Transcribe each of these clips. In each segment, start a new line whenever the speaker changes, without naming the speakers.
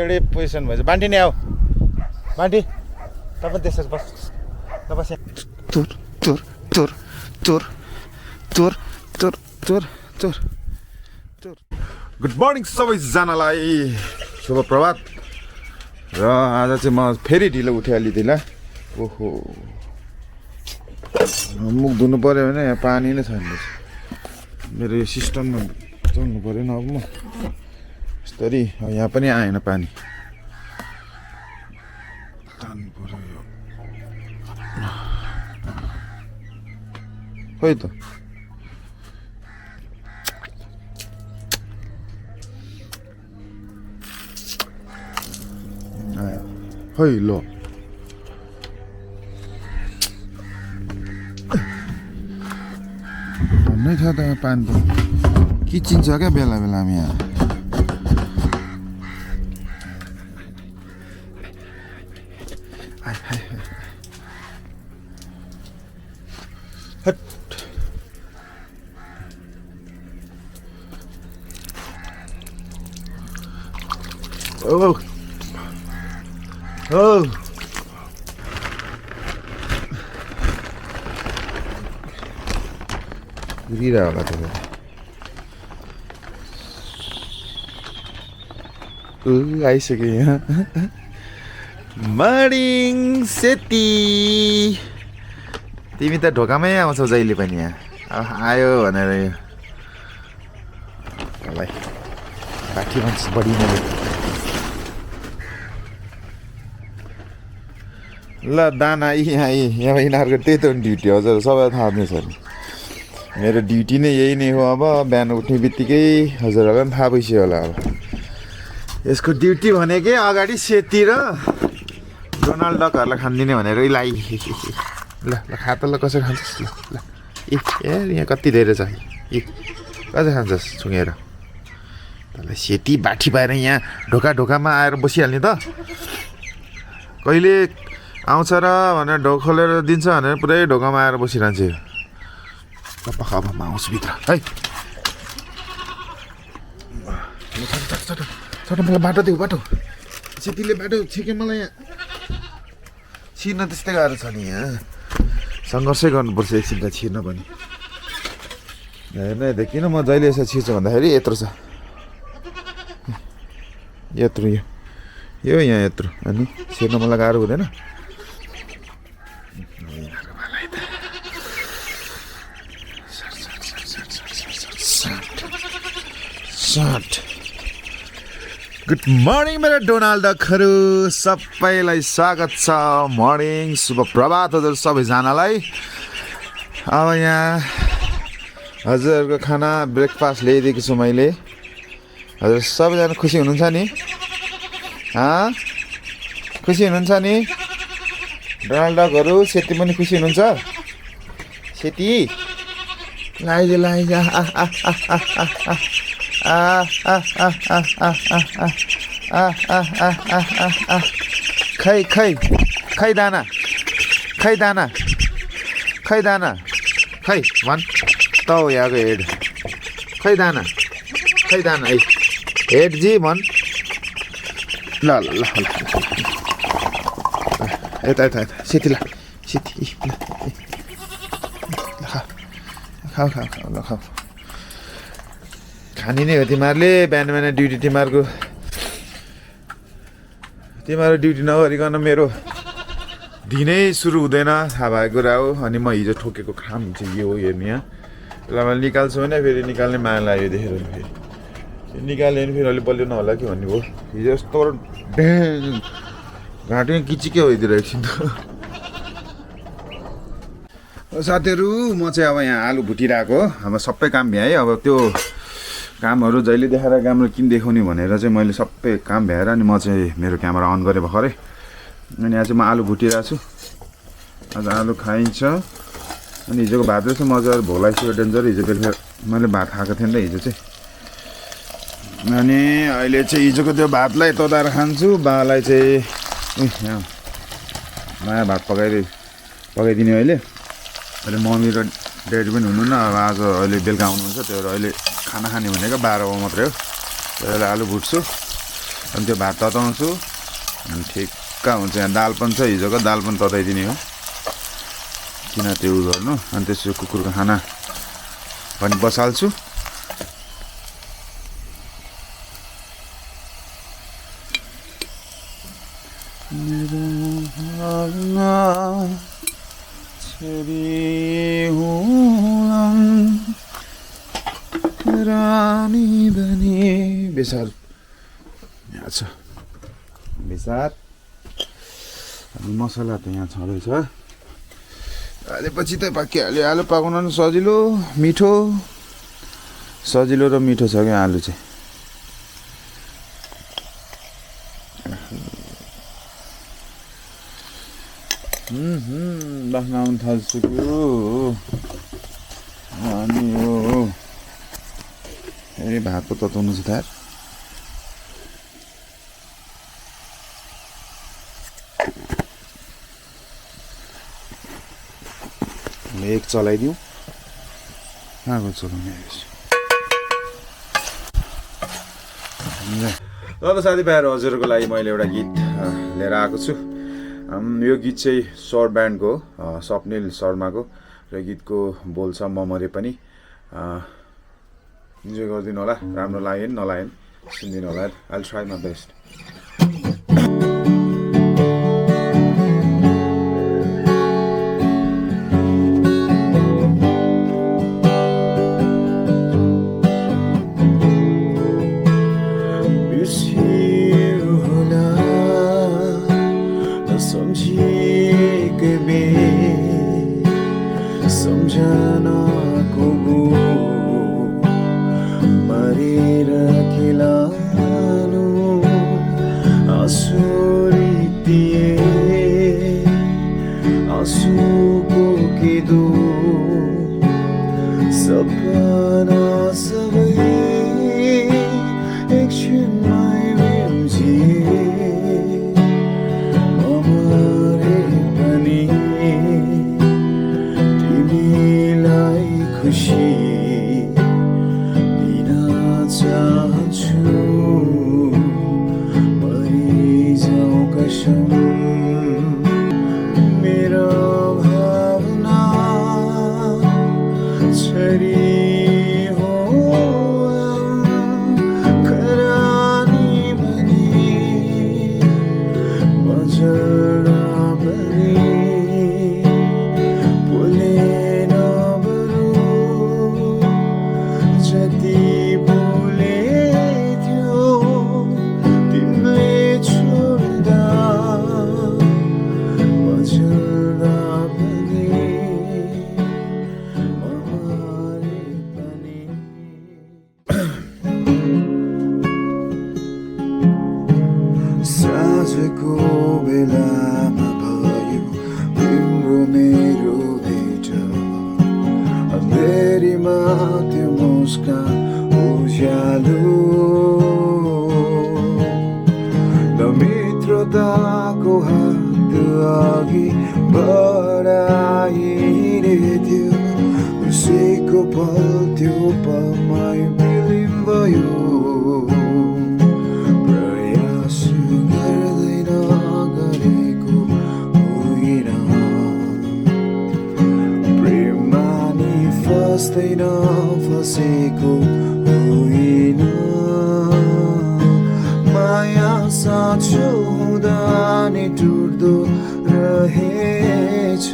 Already position भएछ बान्टी नै आऊ बान्टी तपाईँ त्यसरी बस नबस तुर तुर तुर तुर तुर तुर तुर तुर तुर गुड मर्निङ सबैजनालाई शुभ प्रभात र आज चाहिँ म फेरि ढिलो उठेँ अलिदिला ओहो मुख धुनु पऱ्यो भने यहाँ पानी नै छैन मेरो यो सिस्टममा चल्नु परेन अब म यस्तरी यहाँ पनि आएन पानी तान्नु पर्यो यो खोइ त खोइ ल भन्नै छ त पानी त किचिन्छ क्या बेला बेलामा यहाँ Oh. Oh. Gurira होला त आइसक्यो यहाँ मर्निङ सेती तिमी त ढोकामै आउँछौ जहिले पनि यहाँ आयो भनेर यो मलाई बाठी मान्छे बढी नै ल दाना यहाँ यिनीहरूको त्यही त ड्युटी हजुर सबैलाई थाहा नै छ नि मेरो ड्युटी नै यही नै हो अब बिहान उठ्ने बित्तिकै हजुरहरूलाई पनि थाहा भइसक्यो होला अब यसको ड्युटी भनेकै अगाडि सेती र डोनाल्ड डकहरूलाई खानिदिने भनेर लाई ल ल खा त ल कसरी खान्छस् ल ल यहाँ कति धेरै छ कसरी खान्छस् छुँगेर तँलाई सेती बाठी पाएर यहाँ ढोकामा आएर बसिहाल्ने त कहिले आउँछ र भनेर ढोक खोलेर दिन्छ भनेर पुरै ढोकामा आएर बसिरहन्छ यो अब आउँछ भित्र है छोटो मलाई बाटो देऊ बाटो सेतीले बाटो छिक्यो मलाई यहाँ छिर्न त्यस्तै गाह्रो छ नि यहाँ सङ्घर्षै गर्नुपर्छ एकछिन त छिर्न पनि हेर्नु है किन म जहिले यसो छिर्छु भन्दाखेरि यत्रो छ यत्रो यो यहाँ यत्रो अनि छिर्न मलाई गाह्रो हुँदैन गुड मर्निङ मेरो डोनाल्ड डकहरू सबैलाई स्वागत छ मर्निङ शुभ प्रभात हजुर सबैजनालाई अब यहाँ हजुरहरूको खाना ब्रेकफास्ट ल्याइदिएको छु मैले हजुर सबैजना खुसी हुनुहुन्छ नि खुसी हुनुहुन्छ नि डोनाल्ड डकहरू सेती पनि खुसी हुनुहुन्छ सेती लाइजा खै दाना खै भन् त यहाँको हेड खै दाना है हेड जी भन् ल ल ल यता सेती ल सेती खाऊ ल खाऊ खाने नै हो तिमीहरूले बिहान ड्युटी तिमीहरूको ड्युटी नगरिकन मेरो दिनै सुरु हुँदैन थाहा भएको कुरा हो अनि म हिजो ठोकेको खाम चाहिँ यो हो हेर्नु यहाँ यसलाई मैले निकाल्छु भने फेरि निकाल्ने माया लाग्यो देखेर फेरि निकाल्यो भने फेरि अलिक बलियो नहोला कि भन्ने भयो हिजो यस्तो ड्याङ घाँटी किचिकै भइदिएर एकछिन त साथीहरू म चाहिँ अब यहाँ आलु भुटिरहेको अब सबै काम भ्याएँ अब त्यो कामहरू जहिले देखाएर राम्रो किन देखाउने भनेर चाहिँ मैले सबै काम भ्याएर अनि म चाहिँ मेरो क्यामेरा अन गरेँ भर्खरै अनि यहाँ चाहिँ म आलु भुटिरहेको छु आज आलु खाइन्छ अनि हिजोको भात रहेछ मजाले भोलाइसक्यो डेन्जर हिजो बेलुका मैले भात खाएको थिएँ नि त हिजो चाहिँ अनि अहिले चाहिँ हिजोको त्यो भातलाई तताएर खान्छु बालाई चाहिँ यहाँ नयाँ भात पकाइदिने अहिले मम्मी र ड्याडी पनि हुनुहुन्न अब आज अहिले बेलुका आउनुहुन्छ त्यो अहिले खाना खाने भनेको 12 बजे मात्रै हो त्यसलाई आलु भुट्छु अनि त्यो भात तताउँछु अनि ठिक्क हुन्छ। यहाँ दाल पनि छ, हिजोको दाल पनि तताइदिने हो, किन त्यो गर्नु। अनि त्यसपछि कुकुरको खाना पनि बसाल्छु। रानी बने बेसार यहाँ छ, बेसार अनि मसला त यहाँ छँदैछ। हालेपछि त पाकिहाल्यो। आलु पकाउन पनि सजिलो मिठो, सजिलो र मिठो छ क्या आलु चाहिँ। बाख्न आउनु थाल्छु अनि हो ए भात पो तताउनु छ थार। एक चलाइदिउँ, कहाँको चलाउने ल। साथीभाइहरू हजुरहरूको लागि मैले एउटा गीत लिएर आएको छु। यो गीत चाहिँ स्वर ब्यान्डको स्वप्निल शर्माको र गीतको बोल छ म मरे पनि। इन्जोय गरिदिनु होला, राम्रो लाग्यो नि नलाग्यो नि सुनिदिनु होला। I try my best.
फसेको होइन माया साँचो हुँदा नि टुट्दो रहेछ।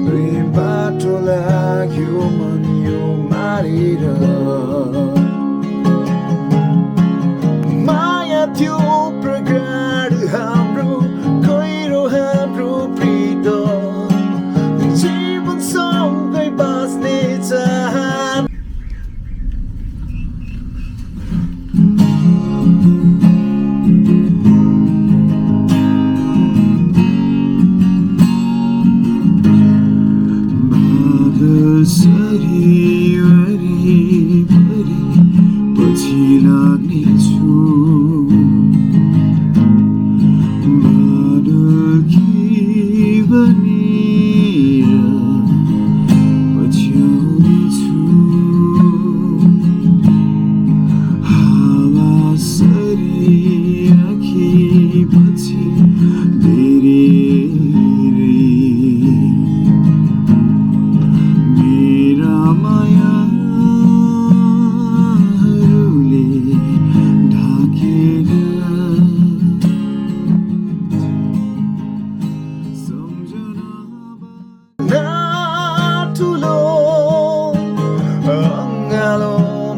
दुई बाटो लाग्यो मन यो मारेर माया त्यो प्रगाढ हाम्रो गहिरो हाम्रो प्रीत जीवन सँगै बाँच्ने चाहना। पछि लाग्नेछु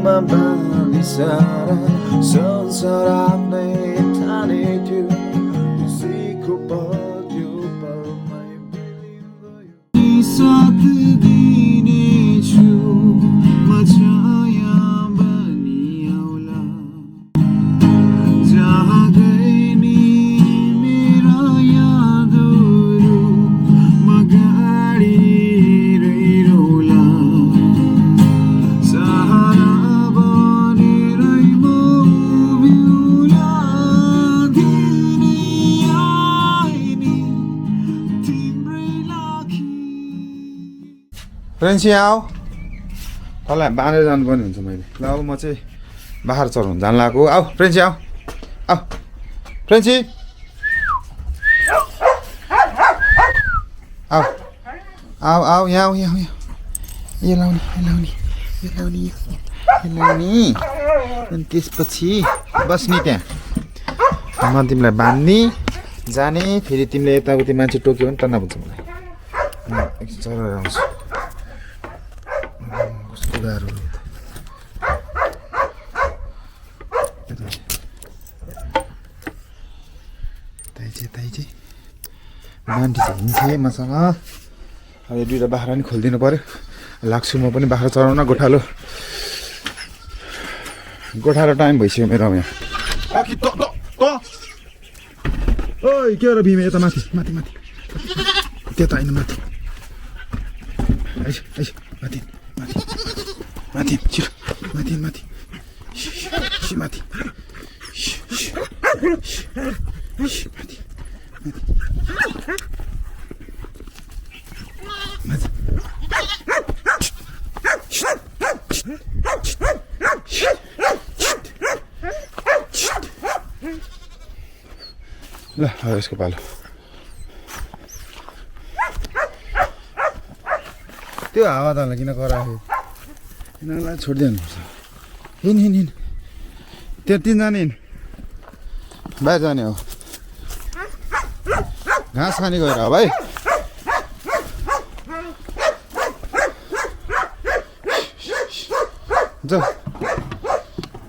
दिलमा बाँधी सारा संसार आफ्नै ठाने थियो खुसीको पल्यो पलमै बिलियो साथ दिनेछु म छाया बनी आउला जहाँ गए नि मेरा यादहरू म गाडी रहिरहला सहारा बनेरै म उभिउला दिने आइनी तिम्रै लागी
फ्रेन्सी आऊ तँलाई बाँधेर जानुपर्ने हुन्छ मैले ल अब म चाहिँ बाख्रा चराउनु जान लागेको आऊ फ्रेन्सी आऊ आऊ फ्रेन्सी आऊ आऊ आऊ यहाँ आऊ यहाँ आऊ यो लाउने यो लाउने यो लाउने यो लाउने अनि त्यसपछि बस्ने त्यहाँ म तिमीलाई बाँध्ने जाने फेरि तिमीले यताउति मान्छे टोक्यो भने टन्ना हुन्छ मलाई एकछिन चराएर आउँछु कस्तो गाह्रो हो यो त ताइचे मान्छे चाहिँ हिँड्थे मसँग अब यो दुइटा बाख्रा नि खोलिदिनु पऱ्यो लाग्छु म पनि बाख्रा चराउन गोठालो टाइम भइसक्यो मेरो अब यहाँ ओइ के हो र बिमे यता माथि माथि माथि त्यता होइन माथि आइस आइस माथि माथि माथि छिटो माथि माथि माथि माथि ल अब यसको पालो त्यो हावा तँलाई किन करायो यिनीहरूलाई छोडिदिनुपर्छ हिँड त्यो तिनजना हिँड बाहिर जाने हो घाँस खाने गएर हो भाइ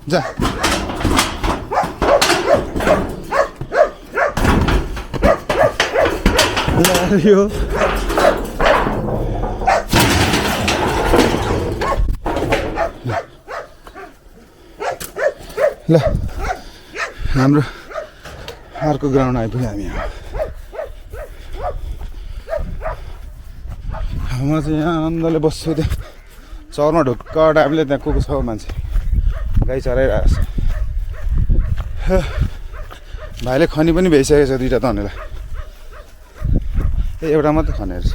जा यो ल हाम्रो अर्को ग्राउन्ड आइपुग्यो हामी म चाहिँ यहाँ आनन्दले बस्छु त्यहाँ चरमा ढुक्क टाइमले त्यहाँ को छ मान्छे गाई चराइरहेको छ भाइले खनी पनि भइसकेको छ दुइटा तनेलाई एउटा मात्रै खनेर छ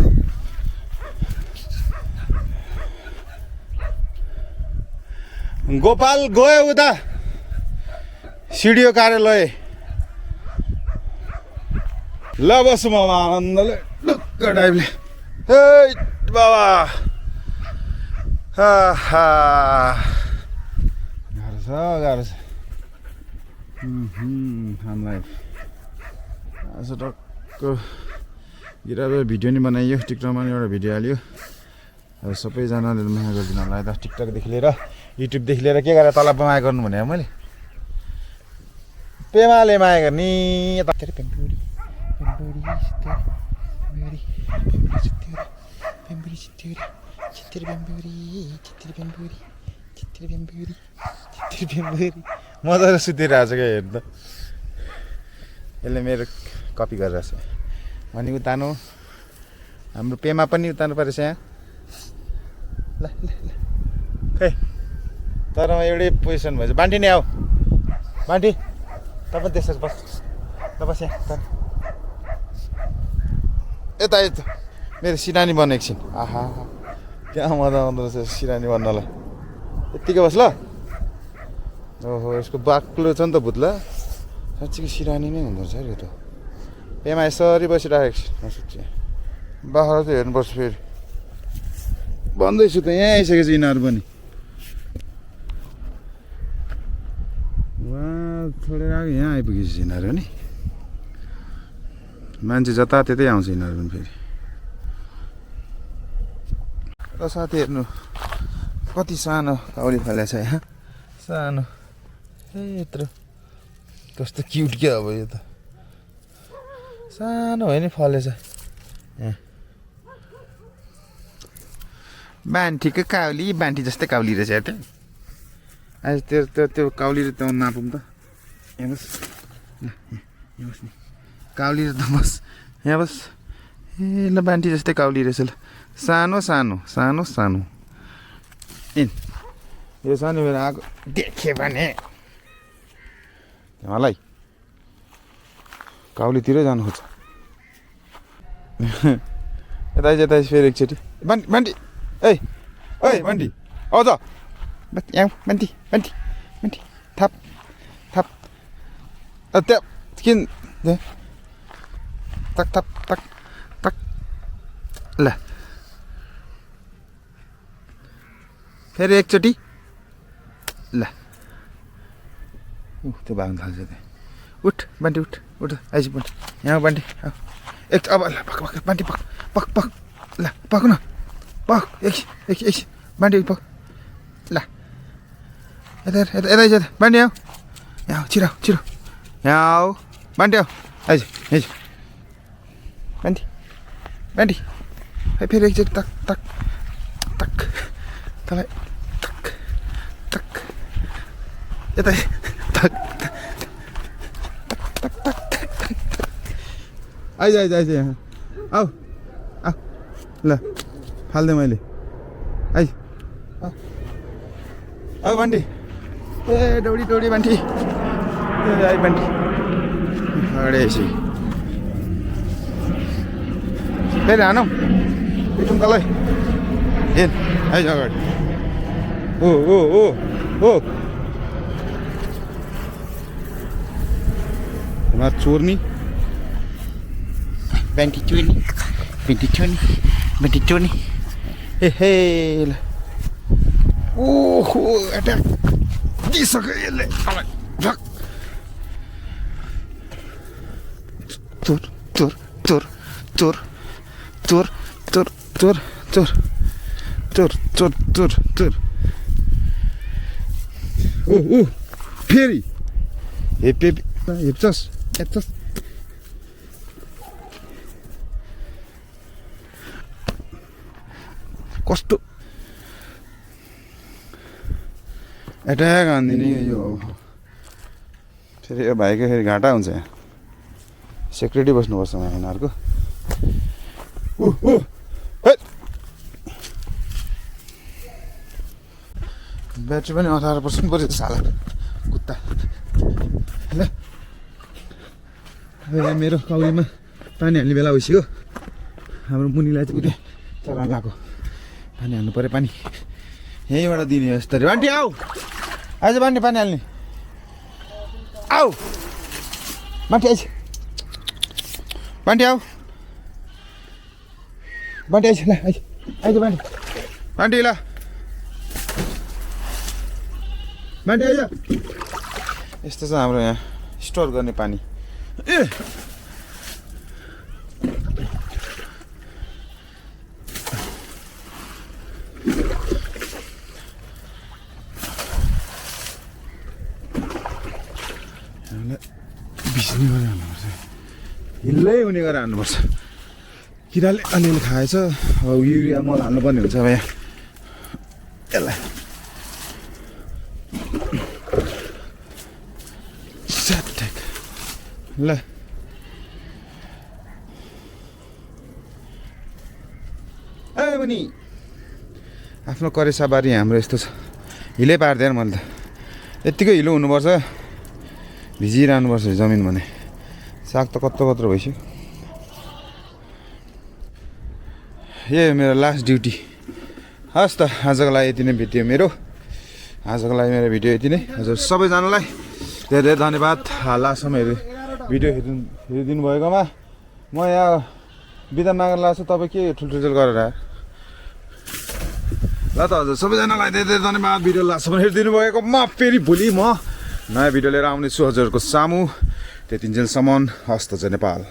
गोपाल गयो उता सिडिओ कार्यालय ल बस्छु म आनन्दले ढुक्क टाइपले हे बाबा गाह्रो छ हामीलाई आज टक्क गिराएर भिडियो नि बनाइयो टिकटकमा नि एउटा भिडियो हाल्यो अब सबैजनाले माया गरिदिनु होला यता टिकटकदेखि लिएर युट्युबदेखि लिएर के गरेर तल माया गर्नु भने मैले पेमाले माया गर्ने मजाले सुतिरहेको छ क्या हेर्नु त यसले मेरो कपी गरिरहेछ अनि उतानो हाम्रो पेमा पनि उतानु परेछ यहाँ ल खै तर एउटै पोजिसन भएछ बान्टी नै आऊ बान्टी तपाईँ त्यसरी बस बस यहाँ यता यता मेरो सिरानी बन्ने एकछिन आहा क्या मजा आउँदो रहेछ सिरानी बन्नलाई यत्तिकै बस ल ओहो यसको बाक्लो छ नि त भुत्ला साँच्चीको सिरानी नै हुँदो रहेछ यो त पेमा यसरी बसिराखेको छु म सोचेँ बाख्रा चाहिँ हेर्नुपर्छ फेरि भन्दैछु त यहाँ आइसकेछ यिनीहरू पनि उहाँ छोडेर आएको यहाँ आइपुगेछ यिनीहरू नि मान्छे जता त्यतै आउँछ यिनीहरू पनि फेरि र साथी हेर्नु कति सानो काउली फलेछ यहाँ सानो ए यत्रो कस्तो क्युट क्या अब यो त सानो होइन फलेछ बान्ठीको काउली बान्ठी जस्तै काउली रहेछ हेर त आज त्यो काउली र त्यो नापौँ त यहाँ बस ल यहाँ बस नि काउली र त बस यहाँ बस ए ल बान्ठी जस्तै काउली रहेछ ल सानो सानो सानो सानो यो सानो मेरो आएको देखेँ भने मलाई काउलीतिरै जानु खोज्छ यता यता फेरि एकचोटि बान्टी ए बान्टी आउँछ यहाँ बान्टी बान्टी बान्टी थाप थाप त्यहाँ किन टक टक टक टक ल फेरि एकचोटि ल त्यो भाग्नु थाल्छ त्यहाँ उठ बान्टी उठ उठ आइज बान्टी यहाँ बान्टी एक अब ल पक पक बान्टी पक पक पक ल पक न पक एक बान्टी पक ल यता यता यता यता बान्टी आऊ यहाँ छिरो छिरो यहाँ आऊ बान्टी आऊ आइज आइज बान्टी बान्टी फेरि एकचोटि टक टक टक तँलाई टक टक यता टक टक टक टक आइज आइज आइज यहाँ आऊ आऊ ल फाल्दै मैले आइज आऊ बान्टी ए दौडी दौडी बान्टी ए आइ बान्टी अरे यसै फेरि हानौँ टुङ्कालाई हेर आइज अगाडि ओ चोर्नी बान्टी चोर्नी ए हे ल ओहो एट्याक दिइसक्यो यसले झक चोर चोर चोर चोर चोर चोर चोर चोर चोर चोर चोर चोर ओ फेरि हेप्छस् कस्तो एट्याक हानिदिने यो फेरि यो भाइको फेरि घाटा हुन्छ यहाँ सेक्युरिटी बस्नुपर्छ यिनीहरूको ब्याट्री पनि 18% पऱ्यो साला कुत्ता ल अब यहाँ मेरो काउलीमा पानी हाल्ने बेला भइसक्यो हाम्रो मुनिलाई चाहिँ उठे चलाउनु लगाएको पानी हाल्नु पऱ्यो पानी यहीँबाट दिने यस्तरी बान्टी आऊ आज बान्टी पानी हाल्ने आऊ बान्टी आइज बान्टी आऊ बान्टी आइज ल आइज आइज बान्टी बान्टी ल बान्टी आइज यस्तो छ हाम्रो यहाँ स्टोर गर्ने पानी ए बिस्ने गरेर हाल्नुपर्छ हिल्लै हुने गरेर हाल्नुपर्छ किराले अलिअलि खाएछ अब युरिया मल हाल्नुपर्ने हुन्छ अब यहाँ यसलाई ल ए बनी आफ्नो करेसाबारी हाम्रो यस्तो छ हिलै पार्दैन मैले त यत्तिकै हिलो हुनुपर्छ भिजिरहनुपर्छ जमिन भने साग त कत्रो कत्रो भइसक्यो यही मेरो लास्ट ड्युटी हस् त आजको लागि यति नै भिडियो मेरो आजको लागि मेरो भिडियो यति नै हजुर सबैजनालाई धेरै धेरै धन्यवाद लास्टसम्म भिडियो हेरिदिनु भएकोमा म यहाँ बिदा माग्न लाग्छु तपाईँ के ठुल्ठुल गरेर ल त हजुर सबैजनालाई धेरै धेरै धन्यवाद भिडियो लास्टसम्म हेरिदिनु भएकोमा फेरि भोलि म नयाँ भिडियो लिएर आउनेछु हजुरहरूको सामु त्यतिन्जेलसम्म हस्त चाहिँ नेपाल।